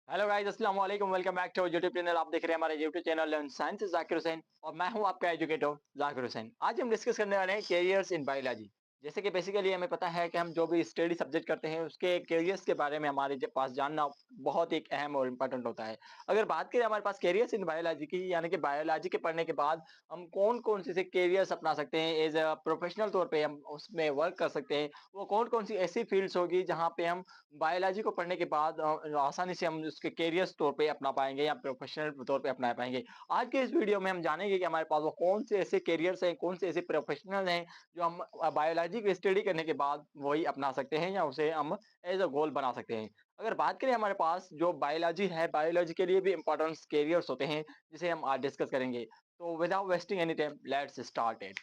Hello guys, अस्सलाम वालेकुम। Welcome back to YouTube channel. आप देख रहे हैं हमारे YouTube channel learn science Zakir Hussain और मैं हूं आपका एजुकेटर जाकिर हुसैन। आज हम डिस्कस करने वाले हैं कैरियर्स इन बायोलॉजी। जैसे कि बेसिकली हमें पता है कि हम जो भी स्टडी सब्जेक्ट करते हैं उसके कैरियर्स के बारे में हमारे पास जानना बहुत एक अहम और इम्पोर्टेंट होता है। अगर बात करें हमारे पास कैरियर्स इन बायोलॉजी की, यानी कि बायोलॉजी के पढ़ने के बाद हम कौन-कौन से कैरियर्स अपना सकते हैं, एज़ अ प्रोफेशनल तौर पे हम उसमें वर्क कर सकते हैं। वो कौन-कौन सी ऐसी फील्ड्स होगी जहाँ पे हम बायोलॉजी को पढ़ने के बाद आसानी से हम उसके कैरियर्स तौर पे अपना पाएँगे या प्रोफेशनल तौर पे अपना पाएँगे। आज के इस वीडियो में हम जानेंगे कि हमारे पास वो कौन से ऐसे कैरियर्स हैं, कौन से ऐसे प्रोफेशनल हैं जो हम बायोलॉजी की स्टडी करने के बाद वही अपना सकते हैं या उसे हम एज़ अ गोल बना सकते हैं। अगर बात करें हमारे पास जो बायोलॉजी है, बायोलॉजी के लिए भी इम्पोर्टेंट कैरियर्स होते हैं जिसे हम आज डिस्कस करेंगे। तो without wasting any time let's start it.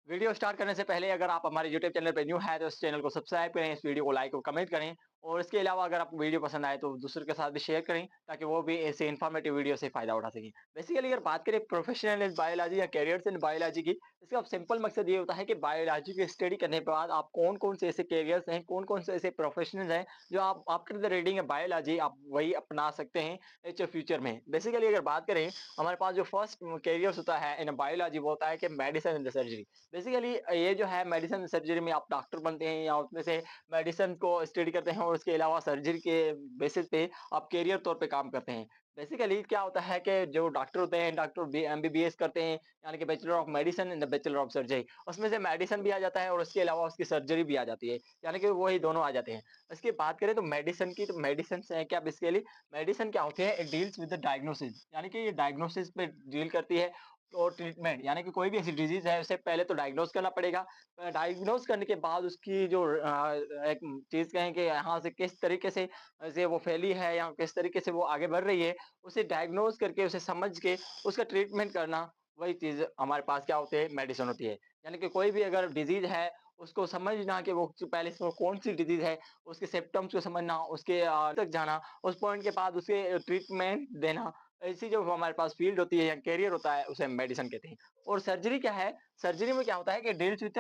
Video start करने से पहले अगर आप हमारे यूट्यूब चैनल पे न्यू हैं तो इस चैनल को सब्सक्राइब करें, इस वीडियो को लाइक और कमेंट करें और इसके अलावा अगर आपको वीडियो पसंद आए तो दूसरों के साथ भी शेयर करें ताकि वो भी ऐसे इन्फॉर्मेटिव वीडियो से फायदा उठा सकें। बेसिकली अगर बात करें प्रोफेशनल इन बायोलॉजी या कैरियर्स इन बायोलॉजी की, इसका सिंपल मकसद ये होता है कि बायोलॉजी की स्टडी करने के बाद आप कौन-कौन से ऐसे कैरियर्स हैं, कौन-कौन से ऐसे प्रोफेशनल्स हैं जो आप आफ्टर द रीडिंग बायोलॉजी आप वही अपना सकते हैं फ्यूचर में। बेसिकली अगर बात करें हमारे पास जो फर्स्ट कैरियर्स होता है इन बायोलॉजी वो होता है कि मेडिसिन एंड सर्जरी। बेसिकली ये जो है मेडिसिन सर्जरी में आप डॉक्टर बनते हैं या उसमें से मेडिसिन को स्टडी करते हैं और उसके अलावा सर्जरी के बेसिस पे आप कैरियर तौर पे काम करते हैं। बेसिकली क्या होता है कि जो डॉक्टर होते हैं, डॉक्टर बी एमबीबीएस करते हैं, यानी कि bachelor of medicine and the bachelor of surgery. उसमें से मेडिसिन भी आ जाता है और उसके अलावा उसकी सर्जरी भी आ जाती है, यानी कि वही दोनों आ जाते हैं। इसकी बात करें तो मेडिसिन की, तो मेडिसिन है क्या बेसिकली, मेडिसिन क्या होती है, it deals with the diagnosis, यानी कि ये डायग्नोसिस पे डील करती है और ट्रीटमेंट, यानी कि कोई भी ऐसी डिजीज है उसे पहले तो डायग्नोज करना पड़ेगा। डायग्नोज करने के बाद उसकी जो एक चीज कहें कि यहाँ से किस तरीके से वो फैली है या किस तरीके से वो आगे बढ़ रही है, उसे डायग्नोज करके उसे समझ के उसका ट्रीटमेंट करना, वही चीज हमारे पास क्या होती है, मेडिसिन होती है। यानी कि कोई भी अगर डिजीज है उसको समझना कि वो पहले से वो कौन सी डिजीज है, उसके सिम्टम्स को समझना, उसके तक जाना, उस पॉइंट के बाद उसे ट्रीटमेंट देना, ऐसी जो हमारे पास फील्ड होती है या कैरियर होता है उसे हम मेडिसिन कहते हैं। और सर्जरी क्या है, सर्जरी में क्या होता है कि डील्स विद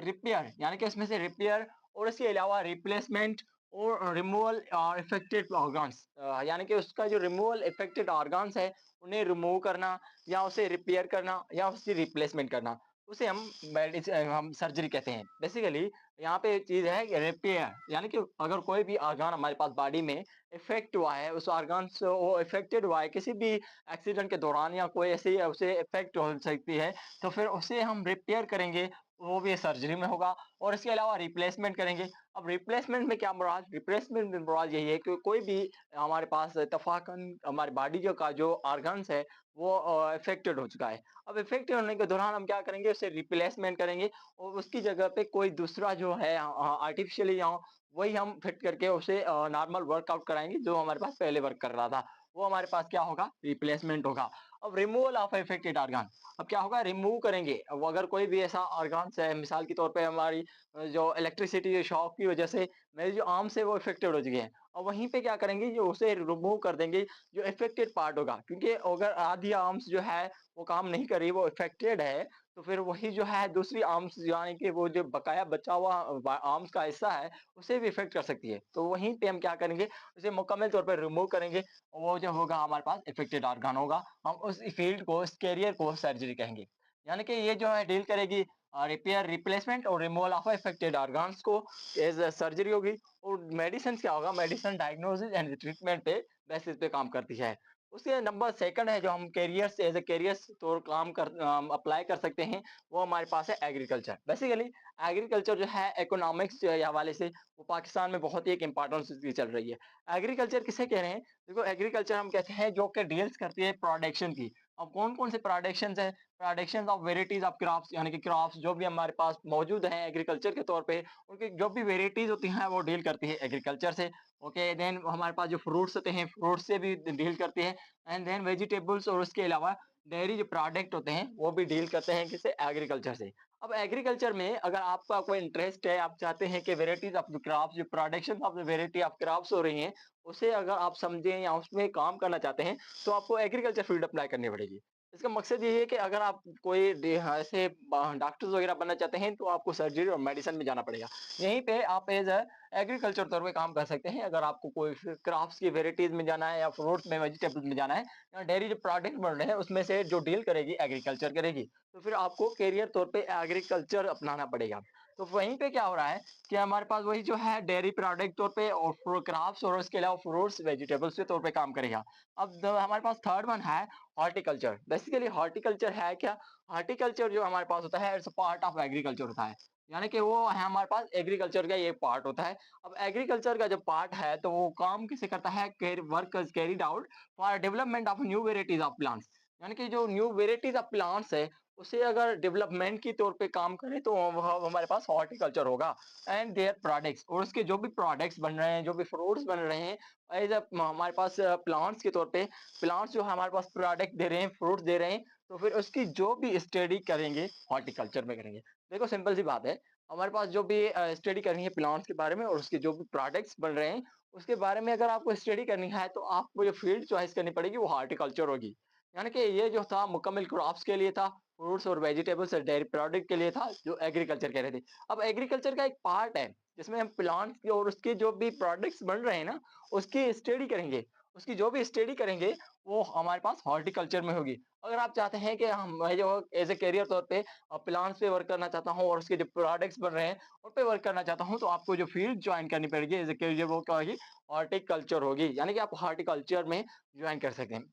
रिपेयर, यानी कि इसमें से रिपेयर और इसके अलावा रिप्लेसमेंट और रिमूवल इफेक्टेड ऑर्गन्स, यानी कि उसका जो रिमूवल इफेक्टेड ऑर्गन्स है उन्हें रिमूव करना या उसे रिपेयर करना या उसकी रिप्लेसमेंट करना, उसे हम सर्जरी कहते हैं। बेसिकली यहाँ पे चीज है रिपेयर, यानी कि अगर कोई भी ऑर्गन हमारे पास बॉडी में इफेक्ट हुआ है, उस ऑर्गन से वो इफेक्टेड हुआ है किसी भी एक्सीडेंट के दौरान या कोई ऐसी उसे इफेक्ट हो सकती है, तो फिर उसे हम रिपेयर करेंगे, वो भी सर्जरी में होगा। और इसके अलावा रिप्लेसमेंट करेंगे। अब रिप्लेसमेंट में क्या मुराद, रिप्लेसमेंट में मुराद यही है कि कोई भी हमारे पास इत्तफाकन हमारी बॉडी जो का जो ऑर्गन्स है वो इफेक्टेड हो चुका है। अब इफेक्टेड होने के दौरान हम क्या करेंगे, उसे रिप्लेसमेंट करेंगे और उसकी जगह पे कोई दूसरा जो है आर्टिफिशियली या वही हम फिट करके उसे नॉर्मल वर्कआउट कराएँगे जो हमारे पास पहले वर्क कर रहा था। वो हमारे पास क्या होगा, रिप्लेसमेंट होगा। अब रिमूवल ऑफ अफेक्टेड ऑर्गन, अब क्या होगा, रिमूव करेंगे। अब अगर कोई भी ऐसा ऑर्गन्स है, मिसाल के तौर पे हमारी जो इलेक्ट्रिसिटी शॉक की वजह से मेरी जो आर्म्स है वो अफेक्टेड हो चुकी है। और वहीं पे क्या करेंगे, जो उसे रिमूव कर देंगे जो अफेक्टेड पार्ट होगा, क्योंकि अगर आधी आर्म्स जो है वो काम नहीं कर रही, वो अफेक्टेड है, तो फिर वही जो है दूसरी आर्म्स यानी कि वो जो बकाया बचा हुआ आर्म्स का हिस्सा है उसे भी इफेक्ट कर सकती है। तो वहीं पे हम क्या करेंगे, उसे मुकम्मल तौर पर रिमूव करेंगे और वो जो होगा हमारे पास इफेक्टेड ऑर्गन होगा। हम उस फील्ड को, इस कैरियर को सर्जरी कहेंगे। यानी कि ये जो है डील करेगी रिपेयर, रिप्लेसमेंट और रिमूवल ऑफ अफेक्टेड ऑर्गन्स को, एज सर्जरी होगी। और मेडिसिन क्या होगा, मेडिसिन डायग्नोसिस एंड ट्रीटमेंट पे बेसिस पे काम करती है। उसके नंबर सेकंड है जो हम कैरियर्स, एज ए कैरियर्स तो काम कर अप्लाई कर सकते हैं, वो हमारे पास है एग्रीकल्चर। बेसिकली एग्रीकल्चर जो है इकोनॉमिक्स के हवाले से वो पाकिस्तान में बहुत ही एक इम्पोर्टेंस उसकी चल रही है। एग्रीकल्चर किसे कह रहे हैं, देखो एग्रीकल्चर हम कहते हैं जो कि डील्स करती है प्रोडक्शन की। अब कौन-कौन से प्रोडक्शंस है, production of varieties of crops, यानी कि क्रॉप्स जो भी हमारे पास मौजूद हैं एग्रीकल्चर के तौर पे, उनकी जो भी वेराइटीज होती हैं वो डील करती है एग्रीकल्चर से। ओके, देन हमारे पास जो फ्रूट्स होते हैं, फ्रूट्स से भी डील करती है। एंड देन वेजिटेबल्स और उसके अलावा डेयरी जो प्रोडक्ट होते हैं वो भी डील करते हैं किससे, एग्रीकल्चर से। अब एग्रीकल्चर में अगर आपका कोई इंटरेस्ट है, आप चाहते हैं कि वेराइटीज ऑफ द क्रॉप्स, जो production of the variety of crops हो रही हैं, उसे अगर आप समझें या उसमें काम करना चाहते हैं, तो आपको एग्रीकल्चर फील्ड अप्लाई करनी पड़ेगी। इसका मकसद ये है कि अगर आप कोई ऐसे डॉक्टर्स वगैरह बनना चाहते हैं, तो आपको सर्जरी और मेडिसिन में जाना पड़ेगा। यहीं पे आप एज़ एग्रीकल्चर तौर पे काम कर सकते हैं। अगर आपको कोई क्राफ्ट्स की वेराइटीज़ में जाना है या फ्रूट्स में, वेजिटेबल्स में जाना है या डेयरी जो प्रोडक्ट बन रहे हैं, उसमें से जो डील करेगी एग्रीकल्चर करेगी। तो फिर आपको करियर तौर पे एग्रीकल्चर अपनाना पड़ेगा। तो वहीं पे क्या हो रहा है कि हमारे पास वही जो है डेयरी प्रोडक्ट तौर पे और क्राफ्ट्स और उसके अलावा फ्रूट्स, वेजिटेबल्स के तौर पे काम करेगा। अब हमारे पास थर्ड वन है हॉर्टिकल्चर। बेसिकली हॉर्टिकल्चर है क्या? हॉर्टिकल्चर जो हमारे पास होता है it's a part of agriculture होता है। यानी कि वो है हमारे पास एग्रीकल्चर का ये पार्ट होता है। अब एग्रीकल्चर का जब पार्ट है तो वो काम किसे करता है? Work is carried out for development of new varieties of plants. यानी कि जो न्यू वेराइटीज़ ऑफ प्लांट्स है, उसे अगर डेवलपमेंट की तौर पे काम करे तो वह हमारे पास हॉर्टिकल्चर होगा। एंड देयर प्रोडक्ट्स और उसके जो भी प्रोडक्ट्स बन रहे हैं, जो भी फ्रूट्स बन रहे हैं एज़ अ हमारे पास प्लांट्स के तौर पे प्लांट्स जो हमारे पास प्रोडक्ट दे रहे हैं, फ्रूट्स दे रहे हैं, तो फिर उसकी जो भी स्टडी करेंगे, हॉर्टिकल्चर में करेंगे। देखो सिंपल सी बात है, हमारे पास जो भी स्टडी करनी है प्लांट्स के बारे में और उसके जो भी प्रोडक्ट्स बन रहे हैं, उसके बारे में अगर आपको स्टडी करनी है, तो आपको जो फील्ड चॉइस करनी पड़ेगी, वो हॉर्टिकल्चर होगी। यानी कि ये जो था मुकम्मल क्रॉप्स के लिए था, फ्रूट्स और वेजिटेबल्स और डेयरी प्रोडक्ट के लिए था, जो एग्रीकल्चर कह रहे थे। अब एग्रीकल्चर का एक पार्ट है, जिसमें हम प्लांट्स की और उसके जो भी प्रोडक्ट्स बन रहे हैं ना, उसकी स्टडी करेंगे। उसकी जो भी स्टडी करेंगे, वो हमारे पास हॉर्टिकल्चर में होगी। अगर आप चाहते हैं कि मैं जो एज़ अ करियर तौर पे प्लांट्स पे वर्क करना चाहता हूँ और उसके जो प्रोडक्ट्स बन रहे हैं, उन पे वर्क करना चाहता हूँ, तो आपको जो फील्ड जॉइन करनी पड़ेगी एज़ अ करियर, वो क्या होगी? हॉर्टिकल्चर होगी। यानी कि आप हॉर्टिकल्चर में जॉइन कर सकते हैं।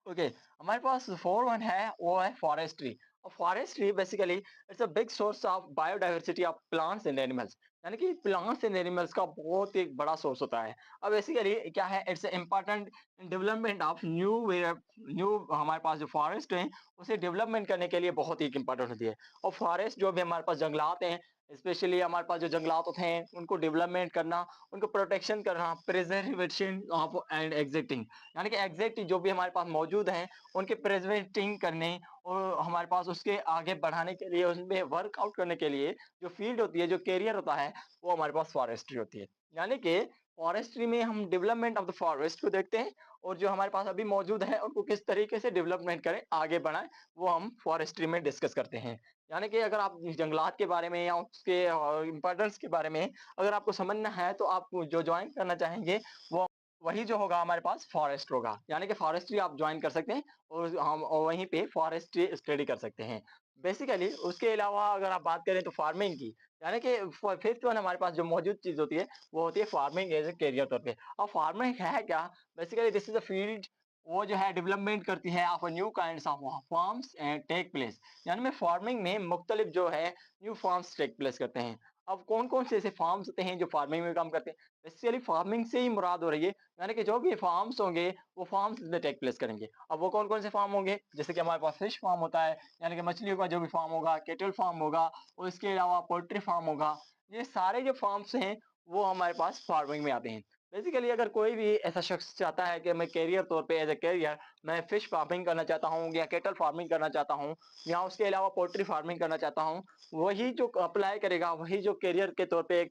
ओके, हमारे पास 4 वन है, वो है फॉरेस्ट्री। और forestry basically it's a big source of biodiversity of plants and animals. यानी कि प्लांट्स एंड एनिमल्स का बहुत एक बड़ा सोर्स होता है। अब बेसिकली क्या है, it's important development of new हमारे पास जो फॉरेस्ट है, उसे डेवलपमेंट करने के लिए बहुत ही इम्पोर्टेंट होती है। और फॉरेस्ट जो भी हमारे पास जंगलात हैं, स्पेशली हमारे पास जो जंगलात होते हैं, उनको डेवलपमेंट करना, उनको प्रोटेक्शन करना, प्रिजर्वेशन ऑफ एंड एग्जिटिंग, यानी कि एग्जैक्ट जो भी हमारे पास मौजूद हैं, उनके प्रिजर्वेटिंग करने और हमारे पास उसके आगे बढ़ाने के लिए, उसमें वर्कआउट करने के लिए जो फील्ड होती है, जो कैरियर होता है, वो हमारे पास फॉरेस्ट्री होती है। यानी कि फॉरेस्ट्री में हम डेवलपमेंट ऑफ द फॉरेस्ट को देखते हैं और जो हमारे पास अभी मौजूद है, उनको किस तरीके से डेवलपमेंट करें, आगे बढ़ाएँ, वो हम फॉरेस्ट्री में डिस्कस करते हैं। यानी कि अगर आप जंगलात के बारे में या उसके इम्पोर्टेंस के बारे में अगर आपको समझना है, तो आप जो जॉइन करना चाहेंगे, वो वही जो होगा हमारे पास फॉरेस्ट होगा। यानी कि फॉरेस्ट्री आप जॉइन कर सकते हैं और हम और वहीं पे फॉरेस्ट्री स्टडी कर सकते हैं। बेसिकली उसके अलावा अगर आप बात करें तो फार्मिंग की, यानी कि फिफ्थ वन हमारे पास जो मौजूद चीज़ होती है, वो होती है फार्मिंग एज़ अ करियर तौर पे। अब फार्मिंग है क्या? Basically this is a field, वो जो है डेवलपमेंट करती है of a new kinds of farms and take place. यानी में फार्मिंग में मुख्तलिफ जो है न्यू फार्म्स टेक प्लेस करते हैं। अब कौन-कौन से ऐसे फार्म्स होते हैं जो फार्मिंग में काम करते हैं? बेसिकली फार्मिंग से ही मुराद हो रही है, यानी कि जो भी फार्म्स होंगे, वो फार्म्स में टेक प्लेस करेंगे। अब वो कौन-कौन से फार्म होंगे? जैसे कि हमारे पास फिश फार्म होता है, यानी कि मछलियों का जो भी फार्म होगा, कैटल फार्म होगा और इसके अलावा पोल्ट्री फार्म होगा। ये सारे जो फार्म्स हैं, वो हमारे पास फार्मिंग में आते हैं। बेसिकली अगर कोई भी ऐसा शख्स चाहता है कि मैं करियर तौर पे एज़ अ करियर मैं फिश फार्मिंग करना चाहता हूँ या कैटल फार्मिंग करना चाहता हूँ या उसके अलावा पोल्ट्री फार्मिंग करना चाहता हूँ, वही जो अप्लाई करेगा, वही जो करियर के तौर पे एक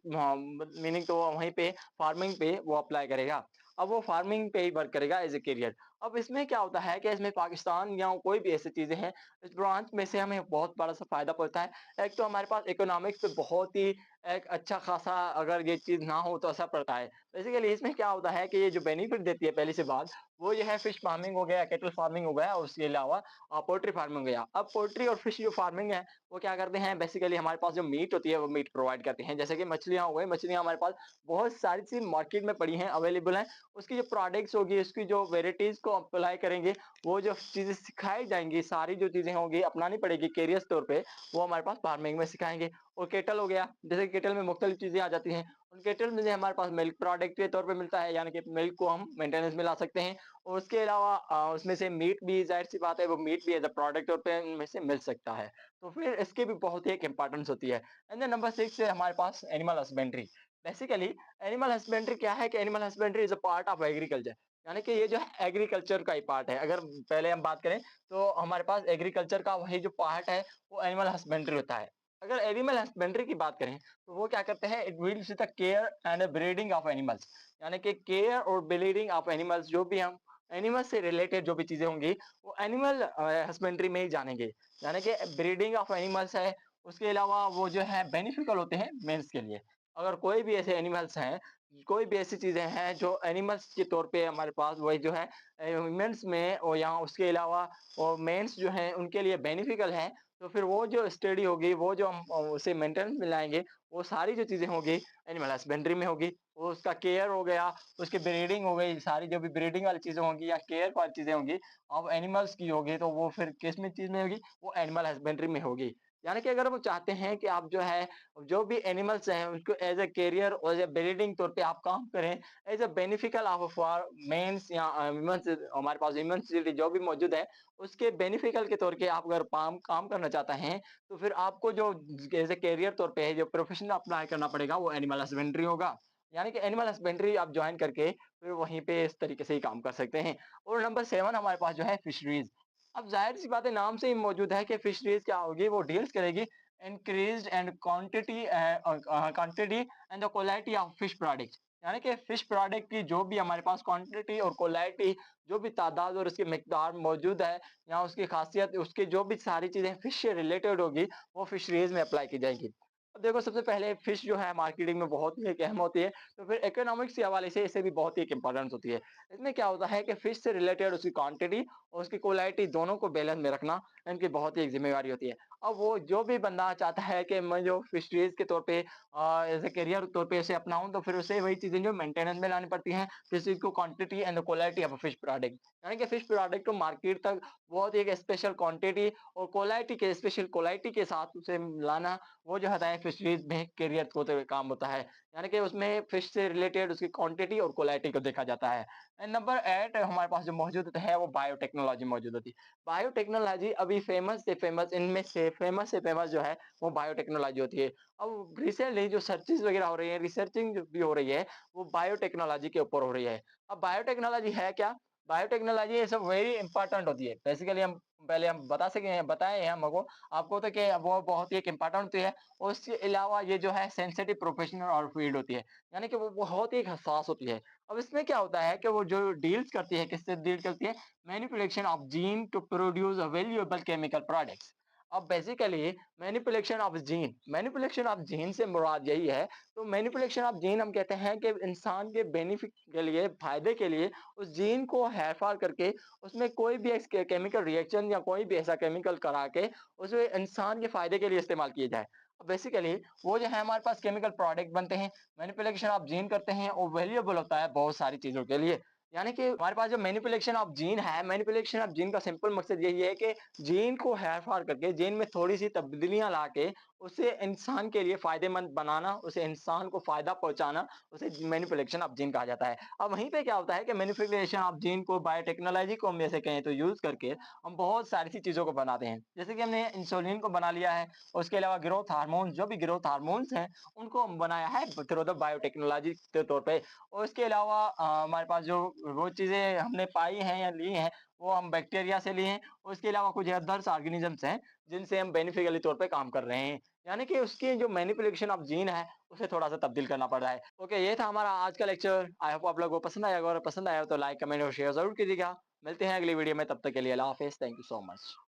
मीनिंग तो वहीं पे फार्मिंग पे वो अप्लाई करेगा। अब वो फार्मिंग पे ही वर्क करेगा एज़ अ करियर। अब इसमें क्या होता है कि इसमें पाकिस्तान या कोई भी ऐसी चीज़ें हैं, इस ब्रांच में से हमें बहुत बड़ा-सा फ़ायदा पड़ता है। एक तो हमारे पास इकोनॉमिक्स पे बहुत ही एक अच्छा खासा अगर ये चीज़ ना हो तो असर पड़ता है। बेसिकली इसमें क्या होता है कि ये जो बेनिफिट देती है पहली सी बात, वो ये है फिश फार्मिंग हो गया, कैटल फार्मिंग हो गया और उसके अलावा पोल्ट्री फार्मिंग हो गया। अब पोल्ट्री और फिश जो फार्मिंग है, वो क्या करते हैं बेसिकली हमारे पास जो मीट होती है, वो मीट प्रोवाइड करते हैं। जैसे कि मछलियाँ हो गई, मछलियाँ हमारे पास बहुत सारी सी मार्केट में पड़ी हैं, अवेलेबल हैं। उसकी जो प्रोडक्ट्स होगी, उसकी जो वेराइटीज़ को अप्लाई करेंगे, वो जो चीज़ें सिखाई जाएँगी, सारी जो चीज़ें होंगी अपनानी पड़ेगी कैरियर्स तौर पे, वो हमारे पास फार्मिंग में सिखाएँगे। और केटल हो गया, जैसे केटल में मुख्तलिफ चीज़ें आ जाती हैं। उन केटल में से हमारे पास मिल्क प्रोडक्ट के तौर पे मिलता है, यानी कि मिल्क को हम मेंटेनेंस में ला सकते हैं और उसके अलावा उसमें से मीट भी ज़ाहिर-सी बात है, वो मीट भी एज़ अ प्रोडक्ट तौर पे इनमें से मिल सकता है। तो फिर इसकी भी बहुत ही एक इम्पोर्टेंस होती है। एंड देन नंबर 6 है हमारे पास animal husbandry. Basically animal husbandry क्या है कि animal husbandry is a part of agriculture, यानी कि ये जो है एग्रीकल्चर का ही पार्ट है। अगर पहले हम बात करें, तो हमारे पास एग्रीकल्चर का वही जो पार्ट है, वो एनिमल हस्बेंड्री होता है। अगर एनिमल हस्बेंड्री की बात करें, तो वो क्या करते हैं, it deals with the care and breeding of animals, यानी कि केयर और ब्रीडिंग ऑफ एनिमल्स, जो भी हम एनिमल से रिलेटेड जो भी चीज़ें होंगी, वो एनिमल हस्बेंड्री में ही जानेंगे। यानी कि ब्रीडिंग ऑफ एनिमल्स है, उसके अलावा वो जो है बेनिफिशियल होते हैं मेंस के लिए। अगर कोई भी ऐसे एनिमल्स हैं, कोई भी ऐसी चीज़ें हैं जो एनिमल्स के तौर पे हमारे पास वही जो है ह्यूमन्स में और यहाँ उसके अलावा और मेंस जो हैं उनके लिए बेनिफिशियल हैं, तो फिर वो जो स्टडी होगी, वो जो हम उसे मेंटेनेंस में लाएँगे, वो सारी जो चीज़ें होंगी एनिमल हस्बेंड्री में होगी। वो उसका केयर हो गया, उसकी ब्रीडिंग हो गई, सारी जो भी ब्रीडिंग वाली चीज़ें होंगी या केयर वाली चीज़ें होंगी, अब एनिमल्स की होगी तो वो फिर किस में चीज़ में होगी? वो एनिमल हस्बेंड्री में होगी। यानी कि अगर वो चाहते हैं कि आप जो है, जो भी एनिमल्स हैं उसको एज़ अ करियर और एज़ अ ब्रीडिंग तौर पे आप काम करें, as a beneficial of for mens या वुमेन्स हमारे पास वुमेन्स जो भी मौजूद है, उसके बेनिफिशियल के तौर पे आप अगर काम काम करना चाहते हैं, तो फिर आपको जो एज़ अ करियर तौर पे है, जो प्रोफ़ेशन अप्लाई करना पड़ेगा वो एनिमल हस्बेंड्री होगा। यानी कि एनिमल हस्बेंड्री आप जॉइन करके फिर वहीं पे इस तरीके से ही काम कर सकते हैं। और नंबर 7 हमारे पास जो है फिशरीज़। अब ज़ाहिर-सी बात है नाम से ही मौजूद है कि फिशरीज़ क्या होगी, वो डील्स करेगी increased and quantity and the quality of fish products. यानी कि फिश प्रोडक्ट की जो भी हमारे पास क्वांटिटी और क्वालिटी, जो भी तादाद और उसकी मिकदार मौजूद है या उसकी खासियत, उसकी जो भी सारी चीज़ें फिश से रिलेटेड होगी, वो फिशरीज़ में अप्लाई की जाएँगी। अब देखो सबसे पहले फिश जो है मार्केटिंग में बहुत ही एक अहम होती है, तो फिर इकोनॉमिक्स के हवाले से इसे भी बहुत ही एक इम्पोर्टेंस होती है। इसमें क्या होता है कि फिश से रिलेटेड उसकी क्वांटिटी और उसकी क्वालिटी दोनों को बैलेंस में रखना इनकी बहुत ही एक ज़िम्मेवारी होती है। अब वो जो भी बंदा चाहता है कि मैं जो फिशरीज़ के तौर पे एज़ अ करियर तौर पे इसे अपनाऊँ, तो फिर उसे वही चीज़ें जो मेंटेनेंस में लानी पड़ती हैं, फिश को quantity and the quality of a fish product. यानी कि फिश प्रोडक्ट को मार्केट तक बहुत ही एक स्पेशल क्वांटिटी और क्वालिटी के स्पेशल क्वालिटी के साथ उसे लाना, वो जो होता है फिशरीज़ में करियर होते हुए काम होता है। यानी कि उसमें फिश से रिलेटेड उसकी क्वांटिटी और क्वालिटी को देखा जाता है। एंड नंबर 8 हमारे पास जो मौजूद है वो बायोटेक्नोलॉजी मौजूद होती है। बायोटेक्नोलॉजी अभी फेमस से फेमस जो है वो बायोटेक्नोलॉजी होती है। अब रिसेंटली जो सर्चेज़ वगैरह हो रही है, रिसर्चिंग जो भी हो रही है, वो बायोटेक्नोलॉजी के ऊपर हो रही है। अब बायोटेक्नोलॉजी है क्या? Biotechnology is a very important होती है। बेसिकली हम बताएँ हैं हमको आपको तो कि वो बहुत ही एक इम्पोर्टेंट होती है। और उसके अलावा ये जो है सेंसिटिव प्रोफेशनल और फील्ड होती है। यानी कि वो बहुत ही एक हसास होती है। अब इसमें क्या होता है कि वो जो डील्स करती है, किससे डील करती है? Manipulation of gene to produce a valuable chemical products. अब बेसिकली मैनिपुलेशन ऑफ जीन से मुराद यही है, तो मैनिपुलेशन ऑफ जीन हम कहते हैं कि इंसान के बेनिफिट के लिए, फ़ायदे के लिए उस जीन को हेरफेर करके उसमें कोई भी केमिकल रिएक्शन या कोई भी ऐसा केमिकल करा के उसे इंसान के फ़ायदे के लिए इस्तेमाल किया जाए। बेसिकली वो जो है हमारे पास केमिकल प्रोडक्ट बनते हैं, मैनिपुलेशन ऑफ जीन करते हैं और वैल्यूएबल होता है बहुत सारी चीज़ों के लिए। यानी कि हमारे पास जो मैनिपुलेशन ऑफ जीन है, मैनिपुलेशन ऑफ जीन का सिंपल मकसद यही है कि जीन को हेर-फेर करके, जीन में थोड़ी-सी तब्दीलियाँ लाके, उसे इंसान के लिए फ़ायदेमंद बनाना, उसे इंसान को फ़ायदा पहुँचाना, उसे मैनिपुलेशन ऑफ जीन कहा जाता है। अब वहीं पे क्या होता है कि मैनिपुलेशन ऑफ जीन को बायोटेक्नोलॉजी को हम जैसे कहें तो यूज़ करके हम बहुत सारी सी चीज़ों को बनाते हैं। जैसे कि हमने इंसुलिन को बना लिया है, उसके अलावा ग्रोथ हार्मोन, जो भी ग्रोथ हार्मोन्स हैं, उनको हम बनाया है थ्रू द बायोटेक्नोलॉजी के तौर पे। और इसके अलावा हमारे पास जो वो चीज़ें हमने पाई हैं या ली हैं, वो हम बैक्टीरिया से लिए हैं। और इसके अलावा कुछ अदर्स ऑर्गेनिज़म्स हैं, जिनसे हम बेनिफिशियली तौर पे काम कर रहे हैं। यानी कि उसकी जो मैनिपुलेशन ऑफ जीन है, उसे थोड़ा-सा तब्दील करना पड़ रहा है। ओके, ये था हमारा आज का लेक्चर। आई होप आप लोगों को पसंद आया होगा, अगर पसंद आया हो तो लाइक, कमेंट और शेयर ज़रूर कीजिएगा। मिलते हैं अगली वीडियो में, तब तक के लिए अल्लाह हाफ़िज़। Thank you so much.